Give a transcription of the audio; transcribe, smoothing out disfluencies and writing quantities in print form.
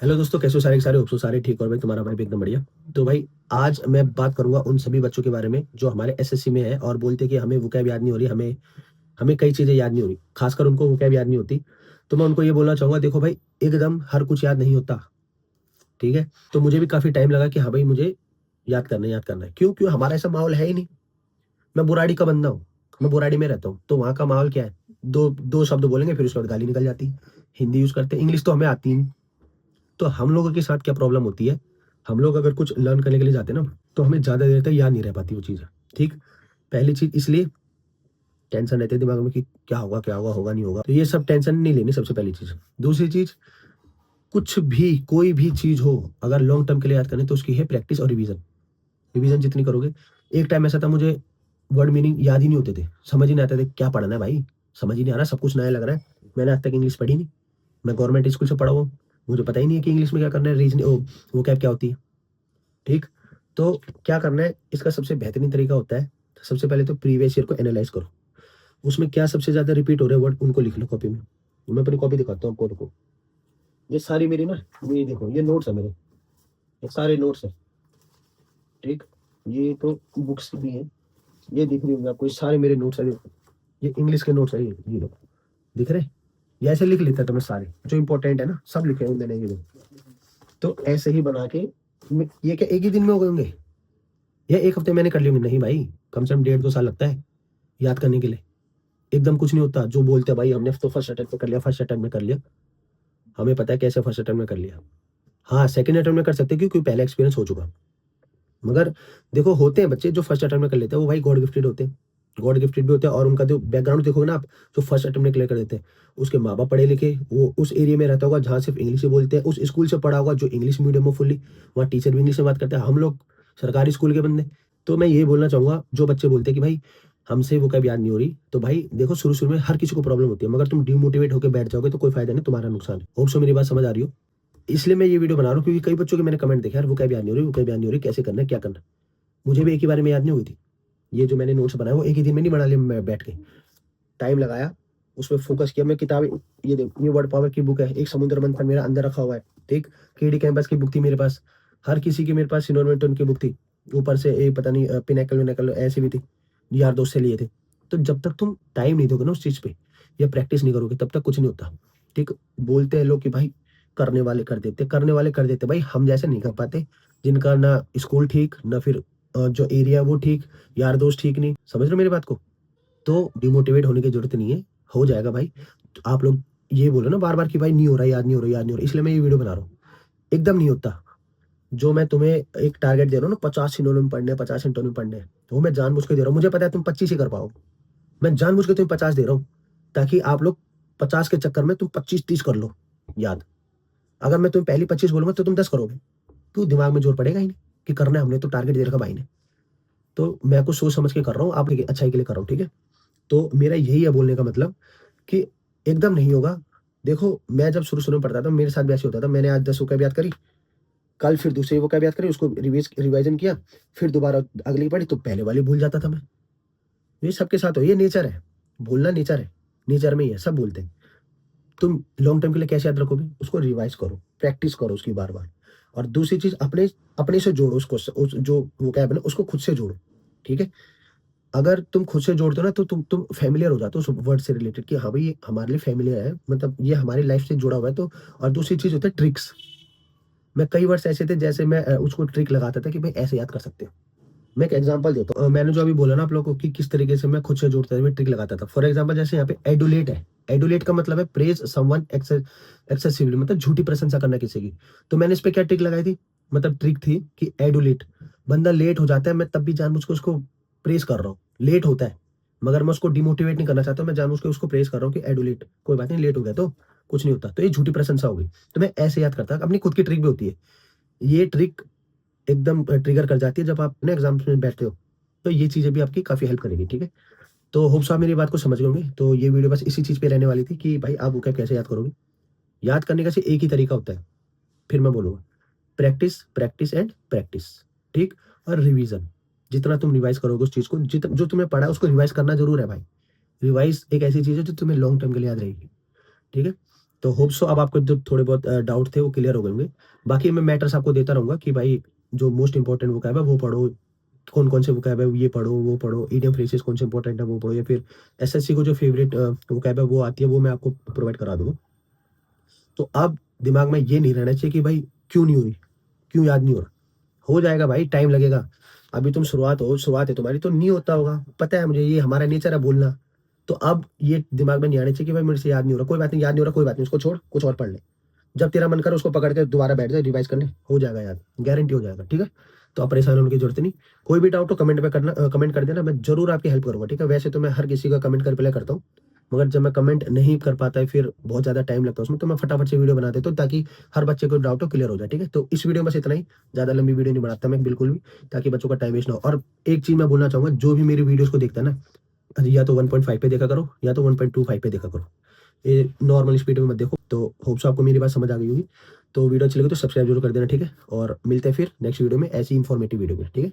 Hello दोस्तों, कैसे हो? सारे के सारे होप सो सारे ठीक। और भाई तुम्हारा भाई भी एकदम बढ़िया। तो भाई आज मैं बात करूंगा उन सभी बच्चों के बारे में जो हमारे एसएससी में है और बोलते हैं कि हमें वोकैब याद नहीं हो रही, हमें हमें कई चीजें याद नहीं हो रही, खासकर उनको वोकैब याद नहीं होती। तो मैं उनको ये बोलना चाहूंगा, देखो भाई, एकदम हर कुछ याद नहीं होता। ठीक है? तो मुझे भी काफी टाइम लगा कि हाँ भाई, मुझे याद करना है। क्यों क्यों हमारा ऐसा माहौल है ही नहीं। मैं बुराड़ी का बंदा हूँ, मैं बुराड़ी में रहता हूँ, तो वहाँ का माहौल क्या है? दो दो शब्द बोलेंगे, फिर उसके बाद गाली निकल जाती है। हिंदी यूज करते हैं, इंग्लिश तो हमें आती ही नहीं। तो हम लोगों के साथ क्या प्रॉब्लम होती है, हम लोग अगर कुछ लर्न करने के लिए जाते हैं ना, तो हमें ज़्यादा देर तक याद नहीं रह पाती वो चीज़। ठीक? पहली चीज़ इसलिए टेंशन रहती है दिमाग में कि क्या होगा, होगा नहीं होगा। तो ये सब टेंशन नहीं लेनी, सबसे पहली चीज़। दूसरी चीज़, कुछ भी कोई भी चीज़ हो, अगर लॉन्ग टर्म के लिए याद करनी तो उसकी है प्रैक्टिस और रिवीजन। रिवीजन जितनी करोगे, एक टाइम ऐसा था मुझे वर्ड मीनिंग याद ही नहीं होते थे, समझ ही नहीं आते थे क्या पढ़ना है भाई, समझ ही नहीं आ रहा, सब कुछ नया लग रहा है। मैंने आज तक इंग्लिश पढ़ी नहीं, मैं गवर्नमेंट स्कूल से पढ़ा हुआ हूँ, मुझे पता ही नहीं है कि इंग्लिश में क्या करना है, रीजनिंग वो क्या क्या होती है। ठीक? तो क्या करना है, इसका सबसे बेहतरीन तरीका होता है, सबसे पहले तो प्रीवियस ईयर को एनालाइज करो। उसमें क्या सबसे ज्यादा रिपीट हो रहे हैं वर्ड, उनको लिख लो कॉपी में। मैं अपनी कॉपी दिखाता हूँ आपको, रुको। ये सारी मेरी ना, ये देखो, ये नोट्स है मेरे, ये सारे नोट्स है। ठीक? ये तो बुक्स भी है, ये दिख रही होंगी आपको, ये सारे मेरे नोट्स है। ये इंग्लिश के नोट्स है, ये लो, दिख रहे? ये ऐसे लिख लेता था मैं, सारे जो इंपॉर्टेंट है ना सब लिखे हैं मैंने, ये लो। तो ऐसे ही बना के ये क्या एक ही दिन में हो गए होंगे या एक हफ्ते मैंने कर लिए होंगे? नहीं भाई, कम से कम 1.5-2 साल लगता है याद करने के लिए। एकदम कुछ नहीं होता। जो बोलते हैं भाई हमने तो फर्स्ट अटेम्प्ट में कर लिया, फर्स्ट अटेम्प्ट में कर लिया, हमें पता है कैसे फर्स्ट अटेम्प्ट में कर लिया। हाँ, सेकंड अटेम्प्ट में कर सकते हैं क्योंकि पहले एक्सपीरियंस हो चुका। मगर देखो, होते हैं बच्चे जो फर्स्ट अटेम्प्ट में कर लेते हैं, वो भाई गॉड गिफ्टेड होते हैं। गॉड गिफ्टेड भी होते हैं, और उनका जो बैकग्राउंड देखोगे ना आप, जो फर्स्ट अटेम्प्ट में क्लियर कर देते हैं, उसके माँ बाप पढ़े लिखे, वो उस एरिया में रहता होगा जहाँ सिर्फ इंग्लिश ही बोलते हैं, उस स्कूल से पढ़ा होगा जो इंग्लिश मीडियम में फुल्ली, वहाँ टीचर भी इंग्लिश में बात करते हैं। हम लोग सरकारी स्कूल के बंदे। तो मैं ये बोलना चाहूंगा, जो बच्चे बोलते हैं कि भाई हमसे वो कभी याद नहीं हो रही, तो भाई देखो, शुरू शुरू में हर किसी को प्रॉब्लम होती है, मगर तुम डिमोटिवेट होकर बैठ जाओगे तो कोई फायदा नहीं, तुम्हारा नुकसान है। होप सो मेरी बात समझ आ रही हो। इसलिए मैं ये वीडियो बना रहा हूँ, क्योंकि कई बच्चों के मैंने कमेंट देखे, यार वो कभी याद नहीं हो रही, वो कभी याद नहीं हो रही, कैसे करना है, क्या करना है। मुझे भी एक ही बार में याद नहीं हुई थी। ये जो मैंने नोट्स बनाए वो एक ही दिन में नहीं बना लिए, मैं बैठ के टाइम लगाया, उसमें फोकस किया। मैं किताब, ये देख, ये वर्ड पावर की बुक है, एक समुद्र मंथन मेरा अंदर रखा हुआ है। ठीक? केडी कैंपस की बुक थी मेरे पास, हर किसी की मेरे पास सिनोनमेटन की बुक थी। ऊपर से एक पता नहीं पिनेकल विनेकल ऐसी भी थी, यार दोस्त से लिए थे। तो जब तक तुम टाइम नहीं दोगे ना उस चीज पे, या प्रैक्टिस नहीं करोगे, तब तक कुछ नहीं होता। ठीक? बोलते हैं लोग कि भाई करने वाले कर देते, करने वाले कर देते, भाई हम जैसे नहीं कर पाते, जिनका ना स्कूल ठीक, ना फिर जो एरिया वो ठीक, यार दोस्त ठीक नहीं। समझ रहे हो मेरी बात को? तो डिमोटिवेट होने की जरूरत नहीं है, हो जाएगा भाई। तो आप लोग ये बोलो ना बार बार कि भाई नहीं हो रहा, याद नहीं हो रहा, याद नहीं हो रहा, इसलिए मैं ये वीडियो बना रहा हूँ। एकदम नहीं होता। जो मैं तुम्हें एक टारगेट दे रहा हूँ ना, 50 सिनोनिम पढ़ने हैं, 50 एंटोनिम पढ़ने हैं, वो मैं जानबूझ के दे रहा हूँ। मुझे पता है तुम 25 ही कर पाओ, मैं जानबूझ के तुम्हें 50 दे रहा हूँ, ताकि आप लोग 50 के चक्कर में तुम 25-30 कर लो याद। अगर मैं तुम्हें पहली 25 बोलूंगा तो तुम 10 करोगे, क्यों? दिमाग में जोर पड़ेगा ही नहीं कि करना है, हमने तो टारगेट दे रखा भाई ने। तो मैं कुछ सोच समझ के कर रहा हूँ, आप अच्छाई के लिए कर रहा हूँ। ठीक है? तो मेरा यही है बोलने का मतलब, कि एकदम नहीं होगा। देखो, मैं जब शुरू शुरू में पढ़ता था, मेरे साथ भी ऐसे होता था। मैंने आज 10 वोकैब याद करी, कल फिर दूसरी वोकैब याद करी, उसको रिवाइजन किया, फिर दोबारा अगली पढ़ी तो पहले वाली भूल जाता था मैं। ये सबके साथ हो, ये नेचर है, भूलना नेचर है, नेचर में ही है, सब भूलते हैं। तुम लॉन्ग टर्म के लिए कैसे याद रखोगे? उसको रिवाइज करो, प्रैक्टिस करो उसकी बार बार। और दूसरी चीज, अपने अपने से जोड़ो उसको, जो वोकैब है ना उसको खुद से जोड़ो। ठीक है? अगर तुम खुद से जोड़ते हो ना, तो तुम फेमिलियर हो जाते हो उस वर्ड से रिलेटेड, कि हाँ भाई ये हमारे लिए फेमिलियर है, मतलब ये हमारी लाइफ से जुड़ा हुआ है। तो और दूसरी चीज होता है ट्रिक्स। मैं कई वर्ड्स ऐसे थे, जैसे मैं उसको ट्रिक लगाता था कि भाई ऐसे याद कर सकते हो। मैं एक एग्जांपल देता हूँ, मैंने जो अभी बोला ना आप लोगों को कि किस तरीके से मैं खुद से जोड़ता था, मैं ट्रिक लगाता था। फॉर एग्जांपल, जैसे यहाँ पे एडुलेट है, एडुलेट का मतलब है प्रेज समवन एक्सेसिवली, मतलब झूठी प्रशंसा करना किसी की। तो मैंने इस पे क्या ट्रिक लगाई थी, मतलब ट्रिक थी कि एडुलेट, बंदा लेट हो जाता है, मैं तब भी जानबूझ के उसको प्रेस कर रहा हूँ। लेट होता है, मगर मैं उसको डिमोटिवेट नहीं करना चाहता, मैं जानबूझ के उसको प्रेस कर रहा हूँ कि एडुलेट, कोई बात नहीं, लेट हो गया तो कुछ नहीं होता। तो ये झूठी प्रशंसा हो गई। तो मैं ऐसे याद करता, अपनी खुद की ट्रिक भी होती है। ये ट्रिक एकदम ट्रिगर कर जाती है जब आप अपने एग्जाम्स में बैठते हो। तो ये चीजें भी आपकी काफी हेल्प करेगी। ठीक है? तो होप्स आप मेरी बात को समझ गए होंगे। तो ये वीडियो बस इसी चीज पे रहने वाली थी कि भाई आप वो कैसे याद करोगे। याद करने का सिर्फ एक ही तरीका होता है, फिर मैं बोलूंगा, प्रैक्टिस, प्रैक्टिस एंड प्रैक्टिस। ठीक? और रिवीजन, जितना तुम रिवाइज करोगे उस चीज को, जो तुम्हें पढ़ा है उसको रिवाइज करना जरूर है भाई। रिवाइज एक ऐसी चीज है जो तुम्हें लॉन्ग टर्म के लिए याद रहेगी। ठीक है? तो होप सो अब आपको जो थोड़े बहुत डाउट थे वो क्लियर हो गए होंगे। बाकी मैं मैटर्स आपको देता रहूँगा कि भाई जो मोस्ट इम्पोर्टेंट वोकैब है वो पढ़ो, कौन-कौन से वोकैब है ये पढ़ो, वो पढ़ो, इडियम फ्रेजेस कौन से इम्पोर्टेंट है वो पढ़ो, या फिर एसएससी को जो फेवरेट वोकैब है वो आती है वो मैं आपको प्रोवाइड करा दूँगा। तो अब दिमाग में ये नहीं रहना चाहिए कि भाई क्यों नहीं हुई, क्यों याद नहीं हो रहा? हो जाएगा भाई, टाइम लगेगा। अभी तुम शुरुआत है तुम्हारी तो नहीं होता होगा, पता है मुझे, ये हमारा नेचर है बोलना। तो अब ये दिमाग में नहीं आना चाहिए कि भाई मेरे से याद नहीं हो रहा, कोई बात नहीं, याद नहीं हो रहा कोई बात नहीं, उसको छोड़, कुछ और पढ़ ले। जब तेरा मन करे उसको पकड़ के दोबारा बैठ जा रिवाइज़ करने, हो जाएगा याद, गारंटी हो जाएगा, ठीक है? तो आप परेशान होने की ज़रूरत नहीं। कोई भी डाउट हो कमेंट में करना, कमेंट कर देना, मैं ज़रूर आपकी हेल्प करूँगा, ठीक है? वैसे तो मैं हर किसी का कमेंट का रिप्लाई करता हूँ, मगर जब मैं कमेंट नहीं कर पाता है, फिर बहुत ज़्यादा टाइम लगता है उसमें, तो मैं फटाफट से वीडियो बना देता हूँ ताकि हर बच्चे को डाउट हो क्लियर हो जाए, ठीक है? तो इस वीडियो में बस इतना ही, ज़्यादा लंबी वीडियो नहीं बनाता मैं बिल्कुल भी, ताकि बच्चों का टाइम वेस्ट ना हो। और एक चीज़ मैं बोलना चाहूँगा, जो भी मेरी वीडियोज़ को देखता है ना, या तो 1.5 पे देखा करो या तो 1.25 पे देखा करो। ये नॉर्मल स्पीड में मत देखो। तो होप सो आपको मेरी बात समझ आ गई होगी। तो वीडियो अच्छी लगी तो सब्सक्राइब ज़रूर कर देना, ठीक है? और मिलते हैं फिर नेक्स्ट वीडियो में ऐसी इन्फॉर्मेटिव वीडियो में, ठीक है?